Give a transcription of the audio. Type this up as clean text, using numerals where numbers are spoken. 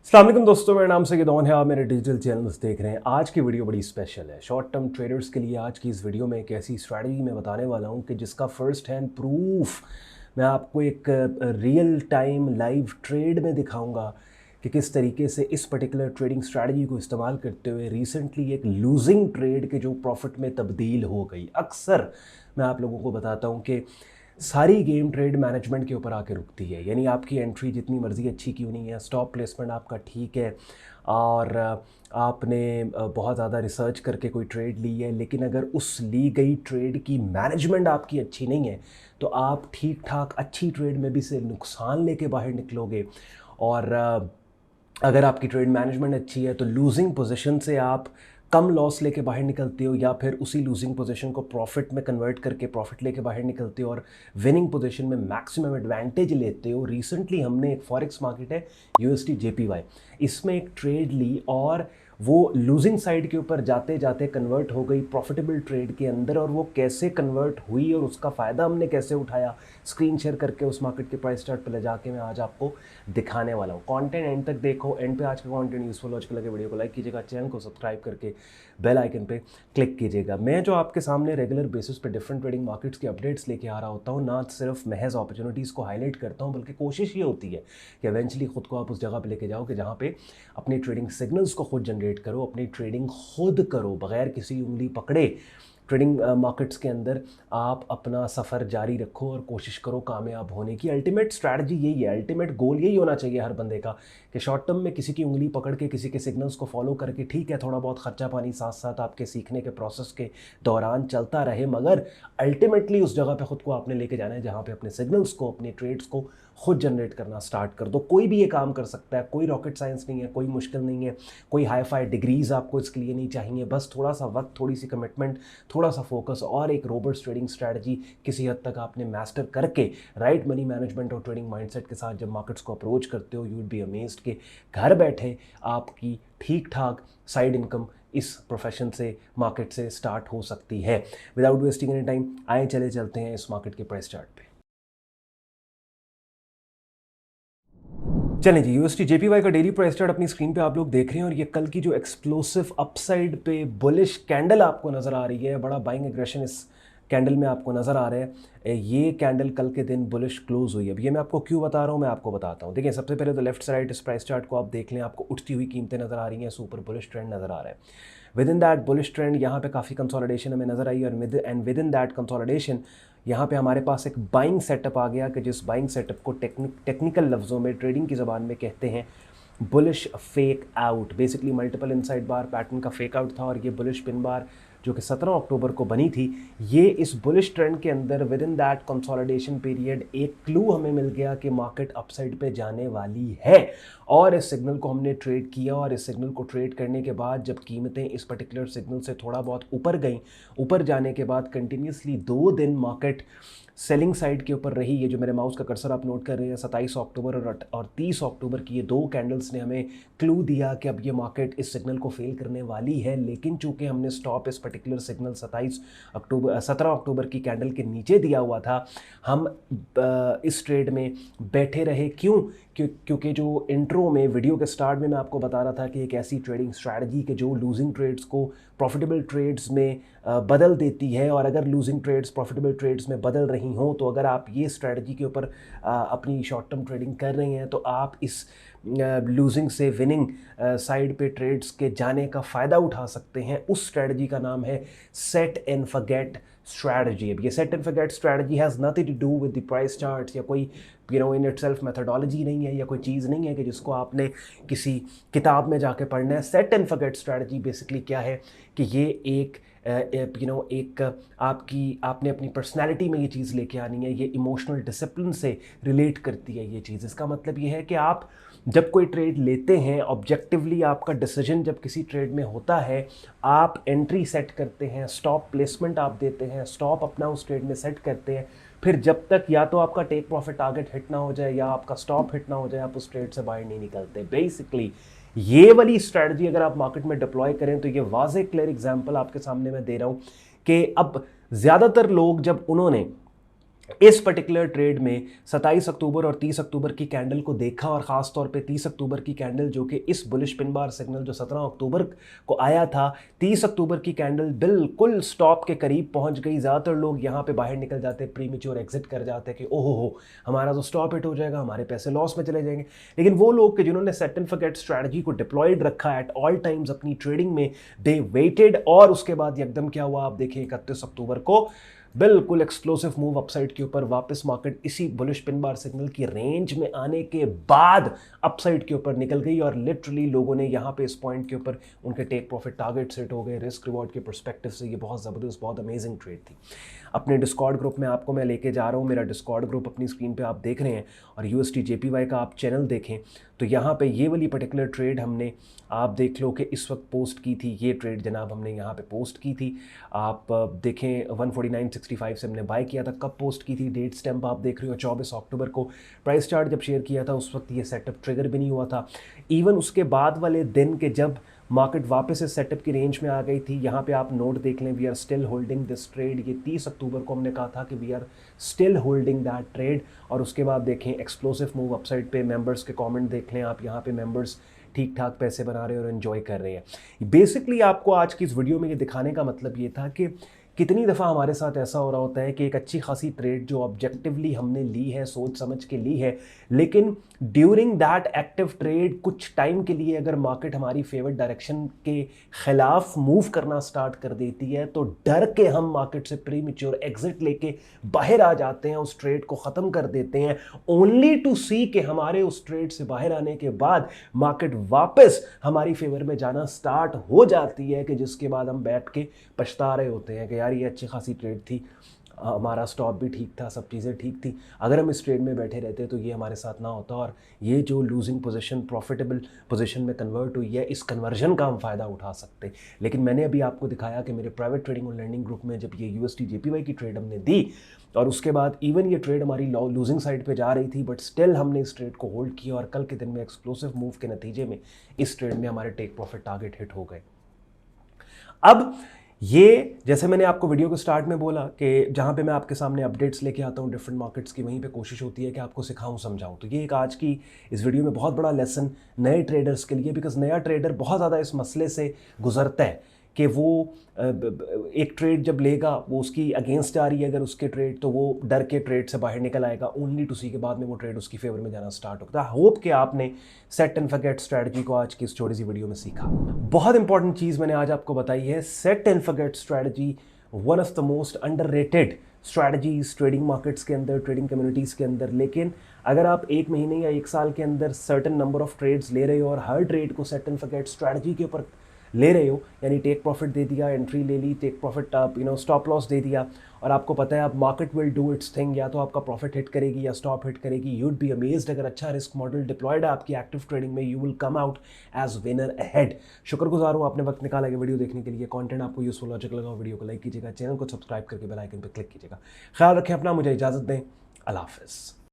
अस्सलाम वालेकुम दोस्तों, मेरा नाम सैयदौन है। आप मेरे डिजिटल चैनल्स देख रहे हैं। आज की वीडियो बड़ी स्पेशल है शॉर्ट टर्म ट्रेडर्स के लिए। आज की इस वीडियो में एक ऐसी स्ट्रैटेजी मैं बताने वाला हूं कि जिसका फर्स्ट हैंड प्रूफ मैं आपको एक रियल टाइम लाइव ट्रेड में दिखाऊंगा कि किस तरीके से इस पर्टिकुलर ट्रेडिंग स्ट्रैटेजी को इस्तेमाल करते हुए रिसेंटली एक लूजिंग ट्रेड के जो प्रॉफिट में तब्दील हो गई। अक्सर मैं आप लोगों को बताता हूं कि सारी गेम ट्रेड मैनेजमेंट के ऊपर आके रुकती है। यानी आपकी एंट्री जितनी मर्ज़ी अच्छी क्यों नहीं है, स्टॉप प्लेसमेंट आपका ठीक है और आपने बहुत ज़्यादा रिसर्च करके कोई ट्रेड ली है, लेकिन अगर उस ली गई ट्रेड की मैनेजमेंट आपकी अच्छी नहीं है तो आप ठीक ठाक अच्छी ट्रेड में भी से नुकसान लेके बाहर निकलोगे। और अगर आपकी ट्रेड मैनेजमेंट अच्छी है तो लूजिंग पोजीशन से आप कम लॉस लेके बाहर निकलते हो, या फिर उसी लूजिंग पोजीशन को प्रॉफिट में कन्वर्ट करके प्रॉफिट लेके बाहर निकलते हो और विनिंग पोजीशन में मैक्सिमम एडवांटेज लेते हो। रिसेंटली हमने एक फॉरेक्स मार्केट है यूएसडी जेपीवाई, इसमें एक ट्रेड ली और वो लूजिंग साइड के ऊपर जाते जाते कन्वर्ट हो गई प्रॉफिटेबल ट्रेड के अंदर। और वो कैसे कन्वर्ट हुई और उसका फ़ायदा हमने कैसे उठाया, स्क्रीन शेयर करके उस मार्केट के प्राइस चार्ट पे ले जाके मैं आज आपको दिखाने वाला हूँ। कंटेंट एंड तक देखो। एंड पे आज का कंटेंट यूजफुल हो लगे वीडियो को लाइक कीजिएगा, चैनल को सब्सक्राइब करके बेल आइकन पे क्लिक कीजिएगा। मैं जो आपके सामने रेगुलर बेसिस पे डिफरेंट ट्रेडिंग मार्केट्स की अपडेट्स लेके आ रहा होता हूँ, ना सिर्फ महज अपॉर्चुनिटीज़ को हाईलाइट करता हूँ, बल्कि कोशिश ये होती है कि एवेंचुअली खुद को आप उस जगह पे लेके जाओ कि जहाँ पे अपनी ट्रेडिंग सिग्नल्स को खुद जनरेट करो, अपनी ट्रेडिंग खुद करो बगैर किसी उंगली पकड़े। ट्रेडिंग मार्केट्स के अंदर आप अपना सफ़र जारी रखो और कोशिश करो कामयाब होने की। अल्टीमेट स्ट्रैटेजी यही है, अल्टीमेट गोल यही होना चाहिए हर बंदे का कि शॉर्ट टर्म में किसी की उंगली पकड़ के किसी के सिग्नल्स को फॉलो करके, ठीक है थोड़ा बहुत खर्चा पानी साथ साथ आपके सीखने के प्रोसेस के दौरान चलता रहे, मगर अल्टीमेटली उस जगह पे खुद को आपने लेके जाना है जहाँ पे अपने सिग्नल्स को, अपने ट्रेड्स को खुद जनरेट करना स्टार्ट कर दो। कोई भी ये काम कर सकता है, कोई रॉकेट साइंस नहीं है, कोई मुश्किल नहीं है, कोई हाई फाई डिग्रीज आपको इसके लिए नहीं चाहिए। बस थोड़ा सा वक्त, थोड़ी सी कमिटमेंट, थोड़ा सा फोकस और एक रोबस्ट ट्रेडिंग स्ट्रैटेजी किसी हद तक आपने मास्टर करके राइट मनी मैनेजमेंट और ट्रेडिंग माइंडसेट के साथ जब मार्केट्स को अप्रोच करते हो, यू वुड बी अमेज्ड कि घर बैठे आपकी ठीक ठाक साइड इनकम इस प्रोफेशन से, मार्केट से स्टार्ट हो सकती है। विदाउट वेस्टिंग एनी टाइम आए चलते हैं इस मार्केट के प्राइस चार्ट पे। चलें जी, यूएसडी जेपीवाई का डेली प्राइस चार्ट अपनी स्क्रीन पे आप लोग देख रहे हैं और ये कल की जो एक्सप्लोसिव अपसाइड पे बुलिश कैंडल आपको नज़र आ रही है, बड़ा बाइंग एग्रेशन इस कैंडल में आपको नज़र आ रहा है। ये कैंडल कल के दिन बुलिश क्लोज हुई है। अब ये मैं आपको क्यों बता रहा हूँ, मैं आपको बताता हूँ। देखिए, सबसे पहले तो लेफ्ट से राइट इस प्राइस चार्ट को आप देख लें, आपको उठती हुई कीमतें नज़र आ रही हैं, सुपर बुलिश ट्रेंड नज़र आ रहा है। With in that bullish trend यहाँ पे काफ़ी कंसोलिडेशन हमें नज़र आई और विद इन दैट कंसोलिडेशन यहाँ पे हमारे पास एक बाइंग सेटअप आ गया कि जिस बाइंग सेटअप को टेक्निकल लफ्ज़ों में, ट्रेडिंग की ज़बान में कहते हैं bullish fake out. Basically multiple inside bar pattern का फेक आउट था और ये बुलिश पिन बार जो कि 17 अक्टूबर को बनी थी, ये इस बुलिश ट्रेंड के अंदर with in that consolidation period एक क्लू हमें मिल गया कि मार्केट अपसाइड पे जाने वाली है। और इस सिग्नल को हमने ट्रेड किया और इस सिग्नल को ट्रेड करने के बाद जब कीमतें इस पर्टिकुलर सिग्नल से थोड़ा बहुत ऊपर गई, ऊपर जाने के बाद कंटिन्यूसली 2 दिन मार्केट सेलिंग साइड के ऊपर रही। ये जो मेरे माउस का कर्सर आप नोट कर रहे हैं, 27 अक्टूबर और 30 अक्टूबर की ये 2 कैंडल्स ने हमें क्लू दिया कि अब ये मार्केट इस सिग्नल को फेल करने वाली है। लेकिन चूंकि हमने स्टॉप इस पर्टिकुलर सिग्नल 17 अक्टूबर की कैंडल के नीचे दिया हुआ था, हम इस ट्रेड में बैठे रहे। क्योंकि जो इंट्रो में, वीडियो के स्टार्ट में मैं आपको बता रहा था कि एक ऐसी ट्रेडिंग स्ट्रैटेजी कि जो लूजिंग ट्रेड्स को प्रॉफिटेबल ट्रेड्स में बदल देती है। और अगर लूजिंग ट्रेड्स प्रॉफिटेबल ट्रेड्स में बदल रही हों तो अगर आप ये स्ट्रैटेजी के ऊपर अपनी शॉर्ट टर्म ट्रेडिंग कर रहे हैं तो आप इस लूजिंग से विनिंग साइड पे ट्रेड्स के जाने का फ़ायदा उठा सकते हैं। उस स्ट्रैटेजी का नाम है सेट एंड फॉरगेट स्ट्रैटेजी। अब ये set and forget strategy has nothing to do with the price charts या कोई इन इटसेल्फ मेथोडोलॉजी नहीं है या कोई चीज़ नहीं है कि जिसको आपने किसी किताब में जाके पढ़ना है। Set and forget strategy basically क्या है कि ये एक आपने अपनी पर्सनैलिटी में ये चीज़ लेके आनी है। ये इमोशनल डिसिप्लिन से रिलेट करती है ये चीज़। इसका मतलब ये है कि आप जब कोई ट्रेड लेते हैं, ऑब्जेक्टिवली आपका डिसीजन जब किसी ट्रेड में होता है, आप एंट्री सेट करते हैं, स्टॉप प्लेसमेंट आप देते हैं, स्टॉप अपना उस ट्रेड में सेट करते हैं। फिर जब तक या तो आपका टेक प्रॉफिट टारगेट हिट ना हो जाए या आपका स्टॉप हिट ना हो जाए, आप उस ट्रेड से बाहर नहीं निकलते। बेसिकली ये वाली स्ट्रैटेजी अगर आप मार्केट में डिप्लॉय करें तो ये वाज़े क्लियर एग्जांपल आपके सामने मैं दे रहा हूं कि अब ज़्यादातर लोग जब उन्होंने इस पर्टिकुलर ट्रेड में 27 अक्टूबर और 30 अक्टूबर की कैंडल को देखा और ख़ास तौर पे 30 अक्टूबर की कैंडल जो कि इस बुलिश पिन बार सिग्नल जो 17 अक्टूबर को आया था, 30 अक्टूबर की कैंडल बिल्कुल स्टॉप के करीब पहुंच गई। ज़्यादातर लोग यहाँ पे बाहर निकल जाते, प्रीमेच्योर एग्जिट कर जाते कि ओहो हो हमारा तो स्टॉप हिट हो जाएगा, हमारे पैसे लॉस में चले जाएंगे। लेकिन वो लोग कि जिन्होंने सेट एंड फॉरगेट स्ट्रैटेजी को डिप्लॉयड रखा एट ऑल टाइम्स अपनी ट्रेडिंग में, दे वेटेड और उसके बाद एकदम क्या हुआ आप देखिए 31 अक्टूबर को बिल्कुल एक्सप्लोसिव मूव अपसाइड के ऊपर, वापस मार्केट इसी बुलिश पिन बार सिग्नल की रेंज में आने के बाद अपसाइड के ऊपर निकल गई और लिटरली लोगों ने यहाँ पे इस पॉइंट के ऊपर उनके टेक प्रॉफिट टारगेट सेट हो गए। रिस्क रिवॉर्ड के पर्सपेक्टिव से ये बहुत ज़बरदस्त, बहुत अमेजिंग ट्रेड थी। अपने डिस्कॉर्ड ग्रुप में आपको मैं लेके जा रहा हूँ। मेरा डिस्कॉर्ड ग्रुप अपनी स्क्रीन पे आप देख रहे हैं और UST JPY का आप चैनल देखें तो यहाँ पे ये वाली पर्टिकुलर ट्रेड हमने, आप देख लो कि इस वक्त पोस्ट की थी। ये ट्रेड जनाब हमने यहाँ पे पोस्ट की थी, आप देखें 149.65 से हमने बाय किया था। कब पोस्ट की थी, डेट स्टैम्प आप देख रहे हो 24 अक्टूबर को। प्राइस चार्ट जब शेयर किया था उस वक्त ये सेटअप ट्रिगर भी नहीं हुआ था। इवन उसके बाद वाले दिन के जब मार्केट वापस इस सेटअप की रेंज में आ गई थी, यहाँ पे आप नोट देख लें, we are still holding this trade. ये 30 अक्टूबर को हमने कहा था कि we are still holding that trade. और उसके बाद देखें एक्सप्लोसिव मूव अपसाइड पे, मेंबर्स के कमेंट देख लें आप, यहाँ पे मेंबर्स ठीक ठाक पैसे बना रहे हैं और एंजॉय कर रहे हैं। बेसिकली आपको आज की इस वीडियो में ये दिखाने का मतलब ये था कि कितनी दफ़ा हमारे साथ ऐसा हो रहा होता है कि एक अच्छी खासी ट्रेड जो ऑब्जेक्टिवली हमने ली है, सोच समझ के ली है, लेकिन ड्यूरिंग दैट एक्टिव ट्रेड कुछ टाइम के लिए अगर मार्केट हमारी फेवरेट डायरेक्शन के खिलाफ मूव करना स्टार्ट कर देती है तो डर के हम मार्केट से प्रीमेच्योर एग्जिट लेके बाहर आ जाते हैं, उस ट्रेड को ख़त्म कर देते हैं, ओनली टू सी कि हमारे उस ट्रेड से बाहर आने के बाद मार्केट वापस हमारी फेवर में जाना स्टार्ट हो जाती है कि जिसके बाद हम बैठ के पछता रहे होते हैं कि यार ये अच्छी खासी ट्रेड थी, हमारा स्टॉप भी ठीक था, सब चीज़ें ठीक थी, अगर हम इस ट्रेड में बैठे रहते तो ये हमारे साथ ना होता और ये जो लूजिंग पोजीशन प्रॉफिटेबल पोजीशन में कन्वर्ट हुई है, इस कन्वर्जन का हम फ़ायदा उठा सकते। लेकिन मैंने अभी आपको दिखाया कि मेरे प्राइवेट ट्रेडिंग और लर्निंग ग्रुप में जब ये UST JPY की ट्रेड हमने दी और उसके बाद इवन ये ट्रेड हमारी लूजिंग साइड पे जा रही थी, बट स्टिल हमने इस ट्रेड को होल्ड किया और कल के दिन में एक्सप्लोसिव मूव के नतीजे में इस ट्रेड में हमारे टेक प्रॉफिट टारगेट हिट हो गए। अब ये जैसे मैंने आपको वीडियो के स्टार्ट में बोला कि जहाँ पे मैं आपके सामने अपडेट्स लेके आता हूँ डिफरेंट मार्केट्स की, वहीं पे कोशिश होती है कि आपको सिखाऊं समझाऊं। तो ये एक आज की इस वीडियो में बहुत बड़ा लेसन नए ट्रेडर्स के लिए, बिकॉज नया ट्रेडर बहुत ज़्यादा इस मसले से गुजरता है कि वो एक ट्रेड जब लेगा वो उसकी अगेंस्ट जा रही है अगर उसके ट्रेड, तो वो डर के ट्रेड से बाहर निकल आएगा, ओनली टू सी के बाद में वो ट्रेड उसकी फेवर में जाना स्टार्ट होता है। होप कि आपने सेट एंड फॉरगेट स्ट्रैटेजी को आज की इस छोटी सी वीडियो में सीखा। बहुत इंपॉर्टेंट चीज़ मैंने आज आपको बताई है, set and forget strategy one of the most underrated strategies trading markets के अंदर, ट्रेडिंग कम्युनिटीज़ के अंदर। लेकिन अगर आप एक महीने या एक साल के अंदर सर्टेन नंबर ऑफ ट्रेड्स ले रहे हो और हर ट्रेड को सेट एंड फॉरगेट स्ट्रैटेजी के ऊपर ले रहे हो, यानी टेक प्रॉफिट दे दिया, एंट्री ले ली, टेक प्रॉफिट स्टॉप लॉस दे दिया, और आपको पता है अब market will do its thing, या तो आपका प्रॉफिट हिट करेगी या स्टॉप हिट करेगी। यूड बी अमेज्ड अगर अच्छा रिस्क मॉडल डिप्लॉयड है आपकी एक्टिव ट्रेडिंग में, you will come out as winner ahead. शुक्रगुजार हूँ आपने वक्त निकाला है वीडियो देखने के लिए। कंटेंट आपको यूजफुल लॉजिक लगा, वीडियो को लाइक कीजिएगा, चैनल को सब्सक्राइब करके बेल आइकन पर क्लिक कीजिएगा। ख्याल रखें अपना, मुझे इजाज़त दें, अल्लाह हाफ़िज़।